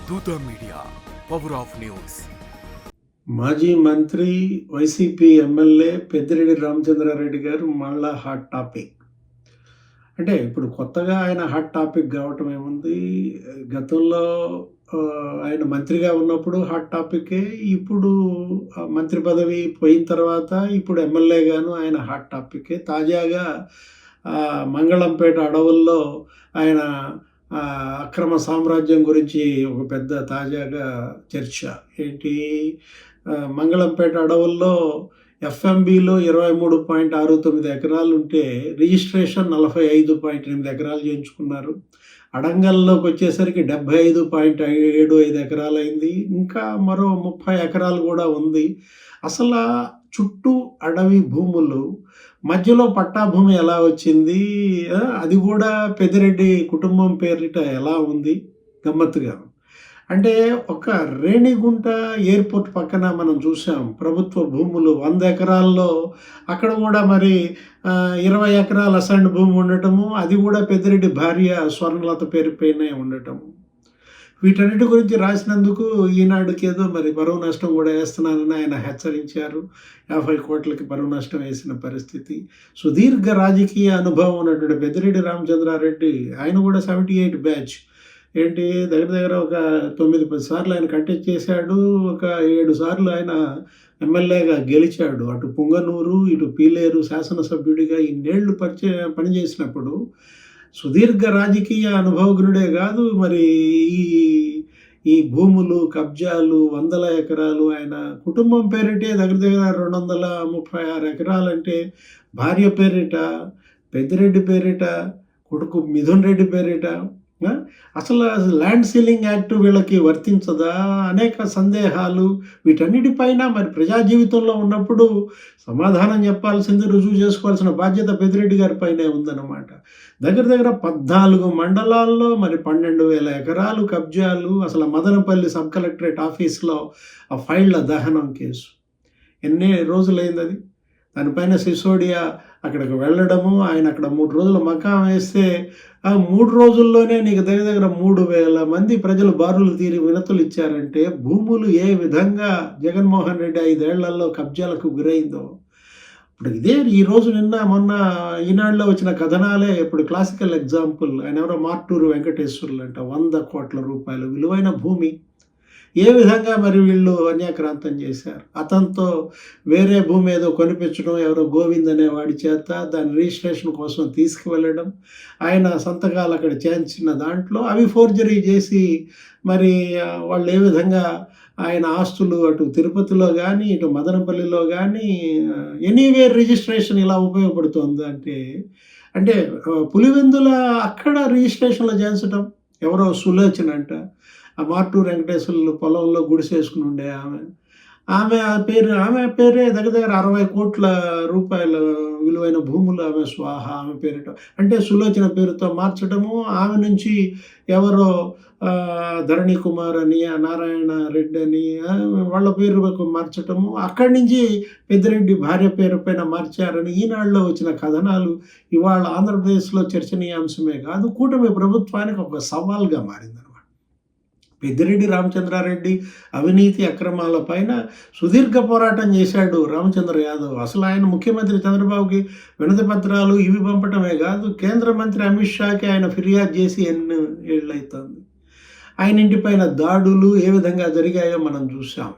దూత media, power of news. మాజీ మంత్రి వైసీపీ ఎమ్మెల్యే పెద్దిరెడ్డి రామచంద్రారెడ్డి గారు మళ్ళా హాట్ టాపిక్. అంటే ఇప్పుడు కొత్తగా ఆయన హాట్ టాపిక్ కావటం ఏముంది, గతంలో ఆయన మంత్రిగా ఉన్నప్పుడు హాట్ టాపికే. ఇప్పుడు మంత్రి పదవి పోయిన తర్వాత ఇప్పుడు ఎమ్మెల్యేగాను ఆయన హాట్ టాపికే. తాజాగా మంగళంపేట అడవుల్లో ఆయన అక్రమ సామ్రాజ్యం గురించి ఒక పెద్ద తాజాగా చర్చ. ఏంటి, మంగళంపేట అడవుల్లో ఎఫ్ఎంబిలో 23.69 ఎకరాలు ఉంటే రిజిస్ట్రేషన్ 45.8 ఎకరాలు చేయించుకున్నారు. అడంగల్లోకి వచ్చేసరికి 75.75 ఎకరాలు అయింది. ఇంకా మరో 30 ఎకరాలు కూడా ఉంది. అసలు చుట్టూ అడవి భూములు, మధ్యలో పట్టా భూమి ఎలా వచ్చింది, అది కూడా పెద్దిరెడ్డి కుటుంబం పేరిట ఎలా ఉంది గమ్మత్తుగా. అంటే ఒక రేణిగుంట ఎయిర్పోర్ట్ పక్కన మనం చూసాం ప్రభుత్వ భూములు 100 ఎకరాల్లో, అక్కడ కూడా మరి 20 ఎకరాల అసైన్డ్ భూమి ఉండటము, అది కూడా పెద్దిరెడ్డి భార్య స్వర్ణలత పేరుపైనే ఉండటము. వీటన్నిటి గురించి రాసినందుకు ఈనాడుకి ఏదో మరి పరువు నష్టం కూడా వేస్తున్నానని ఆయన హెచ్చరించారు. 50 కోట్లకి పరువు నష్టం వేసిన పరిస్థితి. సుదీర్ఘ రాజకీయ అనుభవం ఉన్నటువంటి పెద్దిరెడ్డి రామచంద్రారెడ్డి, ఆయన కూడా 78 బ్యాచ్. ఏంటి, దగ్గర దగ్గర ఒక 9-10 సార్లు ఆయన కంటెస్ట్ చేశాడు. ఒక 7 సార్లు ఆయన ఎమ్మెల్యేగా గెలిచాడు. అటు పుంగనూరు, ఇటు పీలేరు శాసనసభ్యుడిగా ఇన్నేళ్లు పనిచేసినప్పుడు సుదీర్ఘ రాజకీయ అనుభవజ్ఞుడే కాదు, మరి ఈ ఈ భూములు కబ్జాలు 100 ఎకరాలు ఆయన కుటుంబం పేరిటే దగ్గర దగ్గర 236 ఎకరాలంటే, భార్య పేరిట, పెద్దిరెడ్డి పేరిట, కొడుకు మిథున్ రెడ్డి పేరిట. అసలు ల్యాండ్ సీలింగ్ యాక్ట్ వీళ్ళకి వర్తించదా? అనేక సందేహాలు. వీటన్నిటిపైన మరి ప్రజా జీవితంలో ఉన్నప్పుడు సమాధానం చెప్పాల్సింది, రుజువు చేసుకోవాల్సిన బాధ్యత పెద్దిరెడ్డి గారి పైనే ఉందన్నమాట. దగ్గర దగ్గర 14 మండలాల్లో మరి 12,000 ఎకరాలు కబ్జాలు. అసలు మదనపల్లి సబ్ కలెక్టరేట్ ఆఫీస్లో ఆ ఫైళ్ళ దహనం కేసు ఎన్ని రోజులైంది అది. దానిపైన సిసోడియా అక్కడికి వెళ్ళడము, ఆయన అక్కడ 3 రోజులు మకాం వేస్తే ఆ 3 రోజుల్లోనే నీకు దగ్గర దగ్గర 3,000 మంది ప్రజలు బారులు తీరి వినతులు ఇచ్చారంటే, భూములు ఏ విధంగా జగన్మోహన్ రెడ్డి 5 ఏళ్లలో కబ్జాలకు గురైందో. ఇప్పుడు ఇదే ఈరోజు నిన్న మొన్న ఈనాడులో వచ్చిన కథనాలే ఇప్పుడు క్లాసికల్ ఎగ్జాంపుల్. ఆయన ఎవరో మార్టూరు వెంకటేశ్వర్లు అంట, 100 కోట్ల రూపాయలు విలువైన భూమి ఏ విధంగా మరి వీళ్ళు అన్యాక్రాంతం చేశారు. అతనితో వేరే భూమి ఏదో కొనిపించడం, ఎవరో గోవింద్ అనే వాడి చేత దాని రిజిస్ట్రేషన్ కోసం తీసుకువెళ్ళడం, ఆయన సంతకాలు అక్కడ చేయించిన దాంట్లో అవి ఫోర్జరీ చేసి మరి వాళ్ళు ఏ విధంగా ఆయన ఆస్తులు అటు తిరుపతిలో కానీ ఇటు మదనపల్లిలో కానీ ఎనీవేర్ రిజిస్ట్రేషన్ ఇలా ఉపయోగపడుతుంది అంటే, అంటే పులివెందుల అక్కడ రిజిస్ట్రేషన్లో చేయించడం. ఎవరో సులోచన అంట, ఆ మార్టూరు వెంకటేశ్వర్లు పొలంలో గుడిసేసుకుని ఉండే ఆమె పేరే దగ్గర దగ్గర 60 కోట్ల రూపాయల విలువైన భూములు ఆమె స్వాహ ఆమె పేరిట. అంటే సులోచన పేరుతో మార్చడము, ఆమె నుంచి ఎవరో ధరణి కుమార్ అని, నారాయణ రెడ్డి అని వాళ్ళ పేరు మార్చటము, అక్కడి నుంచి పెద్దిరెడ్డి భార్య పేరు పైన మార్చారని ఈనాడులో వచ్చిన కథనాలు ఇవాళ ఆంధ్రప్రదేశ్లో చర్చనీయాంశమే కాదు, కూటమి ప్రభుత్వానికి ఒక సవాల్గా మారిందన్నమాట. పెద్దిరెడ్డి రామచంద్రారెడ్డి అవినీతి అక్రమాల పైన సుదీర్ఘ పోరాటం చేశాడు రామచంద్ర యాదవ్. అసలు ఆయన ముఖ్యమంత్రి చంద్రబాబుకి వినతి పత్రాలు ఇవి పంపటమే కాదు, కేంద్ర మంత్రి అమిత్ షాకి ఆయన ఫిర్యాదు చేసి ఎన్ని ఏళ్ళైతుంది. ఆయన ఇంటిపైన దాడులు ఏ విధంగా జరిగాయో మనం చూసాం.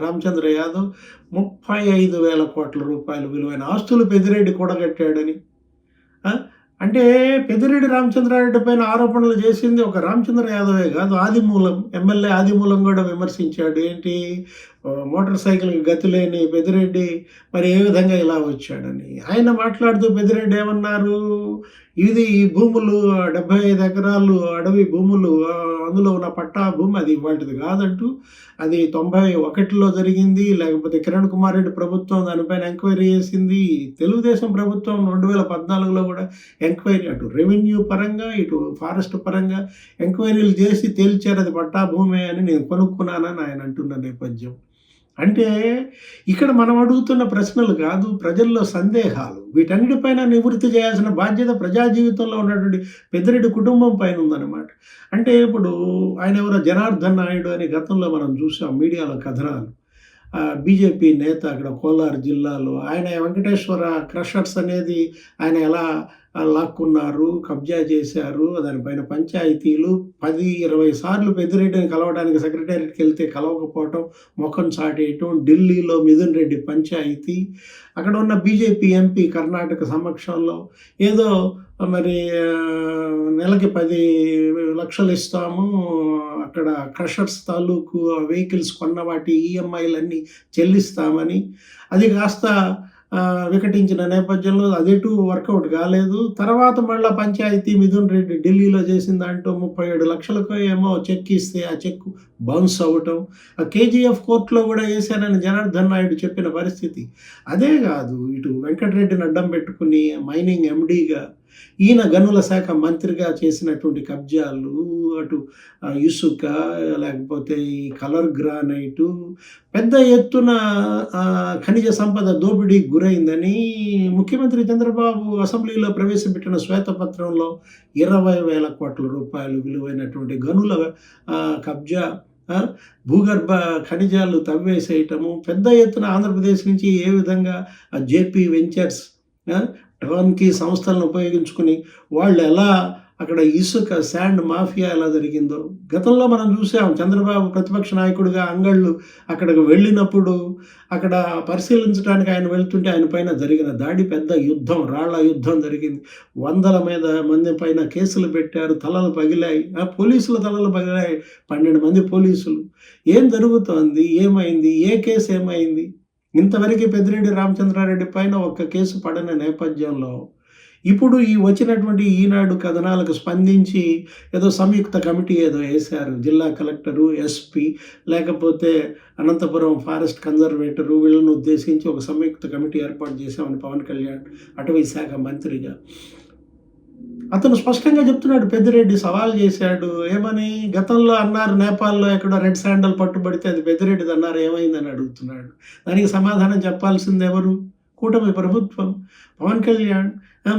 రామచంద్ర యాదవ్ 35,000 కోట్ల రూపాయలు విలువైన ఆస్తులు పెద్దిరెడ్డి కూడగట్టాడని. అంటే పెద్దిరెడ్డి రామచంద్రారెడ్డి పైన ఆరోపణలు చేసింది ఒక రామచంద్ర యాదవే కాదు, ఆదిమూలం ఎమ్మెల్యే ఆదిమూలం కూడా విమర్శించాడు. ఏంటి, మోటార్ సైకిల్కి గతి లేని పెద్దిరెడ్డి మరి ఏ విధంగా ఇలా వచ్చాడని. ఆయన మాట్లాడుతూ పెద్దిరెడ్డి ఏమన్నారు, ఇది ఈ భూములు 75 ఎకరాలు అడవి భూములు, అందులో ఉన్న పట్టా భూమి అది వాటిది కాదంటూ, అది 91లో జరిగింది. లేకపోతే కిరణ్ కుమార్ రెడ్డి ప్రభుత్వం దానిపైన ఎంక్వైరీ చేసింది. తెలుగుదేశం ప్రభుత్వం 2014లో కూడా ఎంక్వైరీ, అటు రెవెన్యూ పరంగా ఇటు ఫారెస్ట్ పరంగా ఎంక్వైరీలు చేసి తేల్చారు అది పట్టా భూమే అని, నేను కొనుక్కున్నానని ఆయన అంటున్న నేపథ్యం. అంటే ఇక్కడ మనం అడుగుతున్న ప్రశ్నలు కాదు, ప్రజల్లో సందేహాలు. వీటన్నిటిపైన నివృత్తి చేయాల్సిన బాధ్యత ప్రజా జీవితంలో ఉన్నటువంటి పెద్దిరెడ్డి కుటుంబం పైన ఉందన్నమాట. అంటే ఇప్పుడు ఆయన ఎవరో జనార్దన్ నాయుడు అని గతంలో మనం చూసాం మీడియాలో కథనాలు. బీజేపీ నేత అక్కడ కోలార్ జిల్లాలో ఆయన వెంకటేశ్వర క్రషర్స్ అనేది ఆయన ఎలా లాక్కున్నారు, కబ్జా చేశారు, దానిపైన పంచాయతీలు 10, 20 సార్లు పెద్దిరెడ్డిని కలవడానికి సెక్రటేరియట్‌కి వెళ్తే కలవకపోవటం, మొఖం చాటేయటం, ఢిల్లీలో మిథున్ రెడ్డి పంచాయతీ, అక్కడ ఉన్న బీజేపీ ఎంపీ కర్ణాటక సమక్షంలో ఏదో మరి నెలకి 10,00,000 ఇస్తాము, అక్కడ క్రషర్స్ తాలూకు వెహికల్స్ కొన్న వాటి ఈఎంఐలన్నీ చెల్లిస్తామని, అది కాస్త వికటించిన నేపథ్యంలో అదెటూ వర్కౌట్ కాలేదు. తర్వాత మళ్ళా పంచాయతీ మిథున్ రెడ్డి ఢిల్లీలో చేసిన దాంట్లో 37,00,000కో ఏమో చెక్ ఇస్తే ఆ చెక్ బౌన్స్ అవ్వటం, ఆ కేజీఎఫ్ కోర్టులో కూడా వేశానని జనార్దన్ నాయుడు చెప్పిన పరిస్థితి. అదే కాదు, ఇటు వెంకటరెడ్డిని అడ్డం పెట్టుకుని మైనింగ్ ఎండీగా ఈయన గనుల శాఖ మంత్రిగా చేసినటువంటి కబ్జాలు, అటు ఇసుక, లేకపోతే ఈ కలర్ గ్రానైటు, పెద్ద ఎత్తున ఖనిజ సంపద దోపిడీకి గురైందని ముఖ్యమంత్రి చంద్రబాబు అసెంబ్లీలో ప్రవేశపెట్టిన శ్వేతపత్రంలో 20,000 కోట్ల రూపాయలు విలువైనటువంటి గనుల కబ్జా, భూగర్భ ఖనిజాలు తవ్వేసేయటము, పెద్ద ఎత్తున ఆంధ్రప్రదేశ్ నుంచి ఏ విధంగా జేపీ వెంచర్స్ టర్న్‌కీ సంస్థలను ఉపయోగించుకుని వాళ్ళు ఎలా అక్కడ ఇసుక, శాండ్ మాఫియా ఎలా జరిగిందో గతంలో మనం చూసాం. చంద్రబాబు ప్రతిపక్ష నాయకుడిగా అంగళ్ళు అక్కడికి వెళ్ళినప్పుడు అక్కడ పరిశీలించడానికి ఆయన వెళ్తుంటే ఆయన పైన జరిగిన దాడి పెద్ద యుద్ధం, రాళ్ల యుద్ధం జరిగింది. 100 మంది పైన కేసులు పెట్టారు, తలలు పగిలాయి, పోలీసుల తలలు పగిలాయి, 12 మంది పోలీసులు. ఏం జరుగుతోంది, ఏమైంది, ఏ కేసు ఏమైంది? ఇంతవరకు పెద్దిరెడ్డి రామచంద్రారెడ్డి పైన ఒక్క కేసు పడని నేపథ్యంలో ఇప్పుడు ఈ వచ్చినటువంటి ఈనాడు కథనాలకు స్పందించి ఏదో సంయుక్త కమిటీ ఏదో వేశారు. జిల్లా కలెక్టరు, ఎస్పీ, లేకపోతే అనంతపురం ఫారెస్ట్ కన్జర్వేటరు వీళ్ళను ఉద్దేశించి ఒక సంయుక్త కమిటీ ఏర్పాటు చేశామని పవన్ కళ్యాణ్ అటవీ శాఖ మంత్రిగా అతను స్పష్టంగా చెప్తున్నాడు. పెద్దిరెడ్డి సవాల్ చేశాడు. ఏమని? గతంలో అన్నారు నేపాల్‌లో ఎక్కడో రెడ్ శాండల్ పట్టుబడితే అది పెద్దిరెడ్డిది అన్నారు, ఏమైందని అడుగుతున్నాడు. దానికి సమాధానం చెప్పాల్సింది ఎవరు? కూటమి ప్రభుత్వం, పవన్ కళ్యాణ్,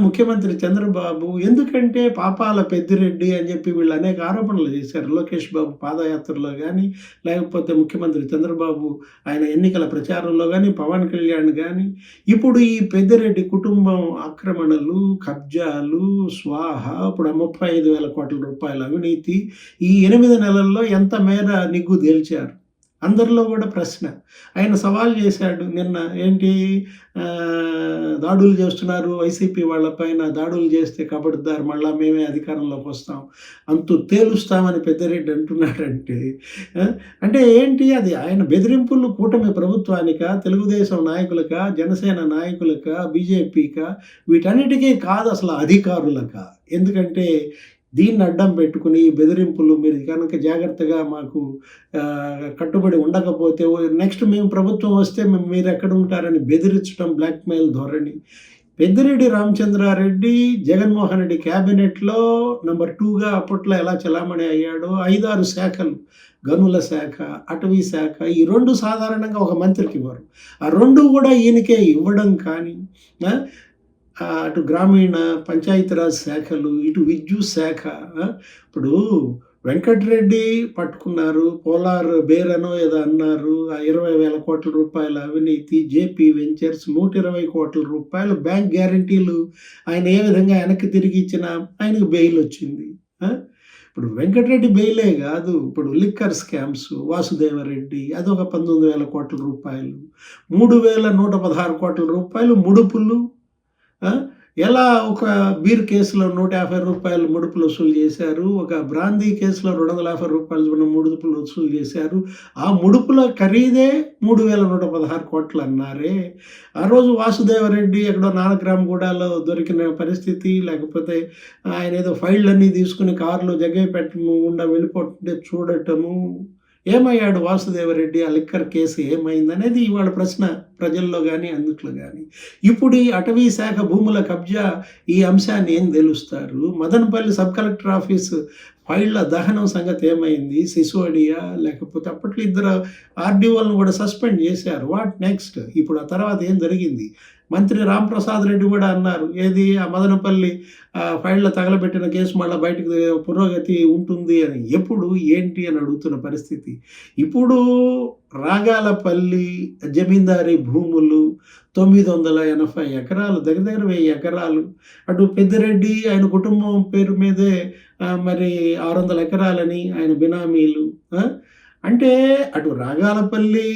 ముఖ్యమంత్రి చంద్రబాబు. ఎందుకంటే పాపాల పెద్దిరెడ్డి అని చెప్పి వీళ్ళు అనేక ఆరోపణలు చేశారు. లోకేష్ బాబు పాదయాత్రలో కానీ, లేకపోతే ముఖ్యమంత్రి చంద్రబాబు ఆయన ఎన్నికల ప్రచారంలో కానీ, పవన్ కళ్యాణ్ కానీ. ఇప్పుడు ఈ పెద్దిరెడ్డి కుటుంబం ఆక్రమణలు, కబ్జాలు, స్వాహ, ఇప్పుడు 35,000 కోట్ల రూపాయల అవినీతి ఈ 8 నెలల్లో ఎంత మేర నిగ్గు తేల్చారు? అందరిలో కూడా ప్రశ్న. ఆయన సవాల్ చేశాడు నిన్న. ఏంటి, దాడులు చేస్తున్నారు వైసీపీ వాళ్ళ పైన, దాడులు చేస్తే కబడ్దారు, మళ్ళా మేమే అధికారంలోకి వస్తాం, అంతు తేలుస్తామని పెద్దిరెడ్డి అంటున్నాడంటే అంటే ఏంటి అది? ఆయన బెదిరింపులు కూటమి ప్రభుత్వానికా, తెలుగుదేశం నాయకులకా, జనసేన నాయకులకా, బీజేపీకా, వీటన్నిటికీ కాదు, అసలు అధికారులకా? ఎందుకంటే దీన్ని అడ్డం పెట్టుకుని బెదిరింపులు, మీరు కనుక జాగ్రత్తగా మాకు కట్టుబడి ఉండకపోతే నెక్స్ట్ మేము ప్రభుత్వం వస్తే మీరు ఎక్కడ ఉంటారని బెదిరించడం, బ్లాక్మెయిల్ ధోరణి. పెద్దిరెడ్డి రామచంద్రారెడ్డి జగన్మోహన్ రెడ్డి క్యాబినెట్లో నంబర్ 2గా అప్పట్లో ఎలా చలామణి అయ్యాడో 5-6 శాఖలు, గనుల శాఖ, అటవీ శాఖ, ఈ 2 సాధారణంగా ఒక మంత్రికి ఇవ్వరు. ఆ 2 కూడా ఈయనకే ఇవ్వడం కానీ, అటు గ్రామీణ పంచాయతీరాజ్ శాఖలు, ఇటు విద్యుత్ శాఖ. ఇప్పుడు వెంకటరెడ్డి పట్టుకున్నారు, పోలార్ బేరనో ఏదో అన్నారు, 20,000 కోట్ల రూపాయల అవినీతి, జేపీ వెంచర్స్ 120 కోట్ల రూపాయలు బ్యాంక్ గ్యారంటీలు ఆయన ఏ విధంగా వెనక్కి తిరిగి ఇచ్చినా ఆయనకు బెయిల్ వచ్చింది. ఇప్పుడు వెంకటరెడ్డి బెయిలే కాదు, ఇప్పుడు లిక్కర్ స్కామ్స్, వాసుదేవరెడ్డి అదొక 19,000 కోట్ల రూపాయలు, 3,116 కోట్ల రూపాయలు ముడుపులు. ఎలా ఒక బీర్ కేసులో 150 రూపాయలు ముడుపులు వసూలు చేశారు, ఒక బ్రాందీ కేసులో 250 రూపాయలు ముడుపులు వసూలు చేశారు. ఆ ముడుపుల ఖరీదే 3,116 కోట్లు అన్నారే. ఆ రోజు వాసుదేవరెడ్డి ఎక్కడో నానక్రామ్గూడలో దొరికిన పరిస్థితి, లేకపోతే ఆయన ఏదో ఫైళ్ళన్నీ తీసుకుని కారులో జగ్గయ్యపేట గుండా వెళ్ళిపోతుంటే చూడటము. ఏమయ్యాడు వాసుదేవరెడ్డి? ఆ లిక్కర్ కేసు ఏమైందనేది ఇవాళ ప్రశ్న ప్రజల్లో కానీ, అందుట్లో కానీ. ఇప్పుడు ఈ అటవీ శాఖ భూముల కబ్జా ఈ అంశాన్ని ఏం తెలుస్తారు? మదనపల్లి సబ్ కలెక్టర్ ఆఫీస్ ఫైళ్ళ దహనం సంగతి ఏమైంది? సిసోడియా లేకపోతే అప్పట్లో ఇద్దరు ఆర్‌డీఓలను కూడా సస్పెండ్ చేశారు. What next? ఇప్పుడు ఆ తర్వాత ఏం జరిగింది? మంత్రి రాంప్రసాద్ రెడ్డి కూడా అన్నారు. ఏది ఆ మదనపల్లి ఫైళ్ళ తగలబెట్టిన కేసు మళ్ళా బయటకు పురోగతి ఉంటుంది అని. ఎప్పుడు? ఏంటి? అని అడుగుతున్న పరిస్థితి. ఇప్పుడు రాగాలపల్లి జమీందారీ భూములు 980 ఎకరాలు, దగ్గర దగ్గర 1000 ఎకరాలు. అటు పెద్దిరెడ్డి ఆయన కుటుంబం పేరు మీదే మరి 600 ఎకరాలని ఆయన బినామీలు. ఆ! అంటే అటు రాగాలపల్లి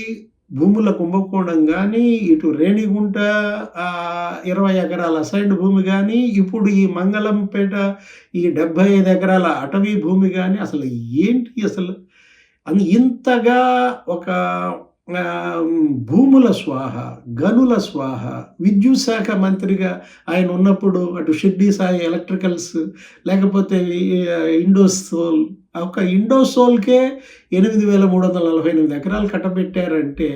భూముల కుంభకోణం గానీ, ఇటు రేణిగుంట 20 ఎకరాల అసైన్డ్ భూమి గానీ, ఇప్పుడు ఈ మంగళంపేట ఈ 75 ఎకరాల అటవీ భూమి గానీ, అసలు ఏంటి అసలు? ఇంతగా ఒక భూముల స్వాహ, గనుల స్వాహ, విద్యుత్ శాఖ మంత్రిగా ఆయన ఉన్నప్పుడు అటు షిర్డీ సాయి ఎలక్ట్రికల్స్ లేకపోతే ఇండోసోల్, ఒక ఇండోసోల్‌కే 8,348 ఎకరాలు కట్టబెట్టారంటే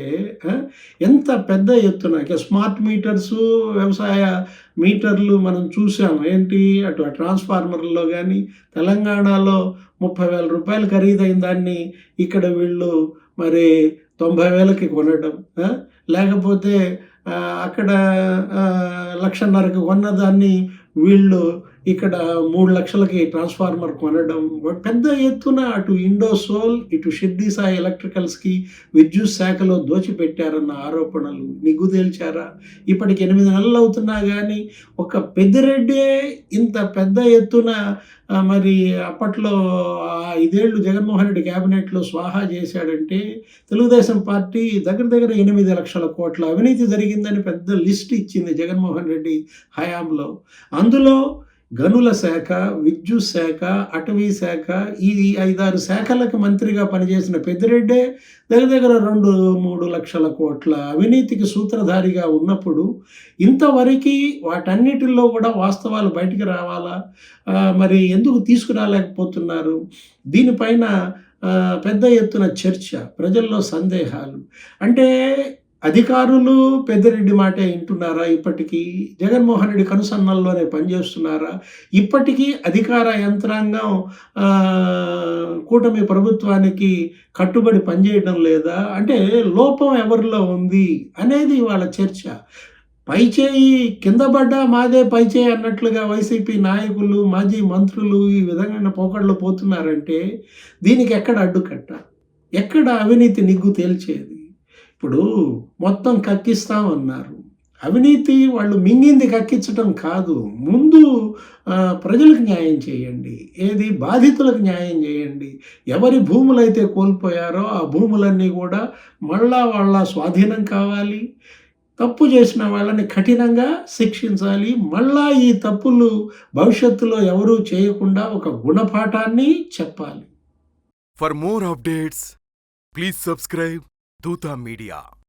ఎంత పెద్ద ఎత్తున. ఇక స్మార్ట్ మీటర్సు, వ్యవసాయ మీటర్లు మనం చూసాం. ఏంటి అటు ట్రాన్స్‌ఫార్మర్‌లో గానీ, తెలంగాణలో రూ. 30,000 ఖరీదైన దాన్ని ఇక్కడ వీళ్ళు మరి 90,000కి కొనడం. లేకపోతే అక్కడ 1,50,000కి కొన్నదాన్ని వీళ్ళు ఇక్కడ 3,00,000కి ట్రాన్స్‌ఫార్మర్ కొనడం. పెద్ద ఎత్తున అటు ఇండోసోల్, ఇటు షిర్డీ సాయి ఎలక్ట్రికల్స్‌కి విద్యుత్ శాఖలో దోచిపెట్టారన్న ఆరోపణలు నిగ్గు తేల్చారా? ఇప్పటికి 8 నెలలు అవుతున్నా గానీ ఒక పెద్దిరెడ్డే ఇంత పెద్ద ఎత్తున మరి అప్పట్లో 5 ఏళ్ళు జగన్మోహన్ రెడ్డి క్యాబినెట్‌లో స్వాహా చేశాడంటే, తెలుగుదేశం పార్టీ దగ్గర దగ్గర 8,00,000 కోట్ల అవినీతి జరిగిందని పెద్ద లిస్ట్ ఇచ్చింది జగన్మోహన్ రెడ్డి హయాంలో. అందులో గనుల శాఖ, విద్యుత్ శాఖ, అటవీ శాఖ, ఈ 5, 6 శాఖలకు మంత్రిగా పనిచేసిన పెద్దిరెడ్డే దగ్గర దగ్గర 2, 3 లక్షల కోట్ల అవినీతికి సూత్రధారిగా ఉన్నప్పుడు ఇంతవరకి వాటన్నిటిల్లో కూడా వాస్తవాలు బయటికి రావాలా? మరి ఎందుకు తీసుకురాలేకపోతున్నారు? దీనిపైన పెద్ద ఎత్తున చర్చ, ప్రజల్లో సందేహాలు. అంటే అధికారులు పెద్దిరెడ్డి మాటే ఇంటున్నారా ఇప్పటికీ? జగన్మోహన్ రెడ్డి కనుసన్నల్లోనే పనిచేస్తున్నారా? ఇప్పటికీ అధికార యంత్రాంగం కూటమి ప్రభుత్వానికి కట్టుబడి పనిచేయడం లేదా? అంటే లోపం ఎవరిలో ఉంది అనేది వాళ్ళ చర్చ. పైచేయి కింద పడ్డా మాదే పైచేయి అన్నట్లుగా వైసీపీ నాయకులు, మాజీ మంత్రులు ఈ విధంగా పోకడలు పోతున్నారంటే దీనికి ఎక్కడ అడ్డుకట్ట? ఎక్కడ అవినీతి నిగ్గు తేల్చేది? ఇప్పుడు మొత్తం కక్కిస్తామన్నారు. అవినీతి వాళ్ళు మింగింది కక్కించటం కాదు. ముందు ప్రజలకు న్యాయం చేయండి. ఏది బాధితులకు న్యాయం చేయండి. ఎవరి భూములైతే కోల్పోయారో ఆ భూములన్నీ కూడా మళ్ళా వాళ్ళ స్వాధీనం కావాలి. తప్పు చేసిన వాళ్ళని కఠినంగా శిక్షించాలి. మళ్ళా ఈ తప్పులు భవిష్యత్తులో ఎవరూ చేయకుండా ఒక గుణపాఠాన్ని చెప్పాలి. For more updates, please subscribe Dutta Media.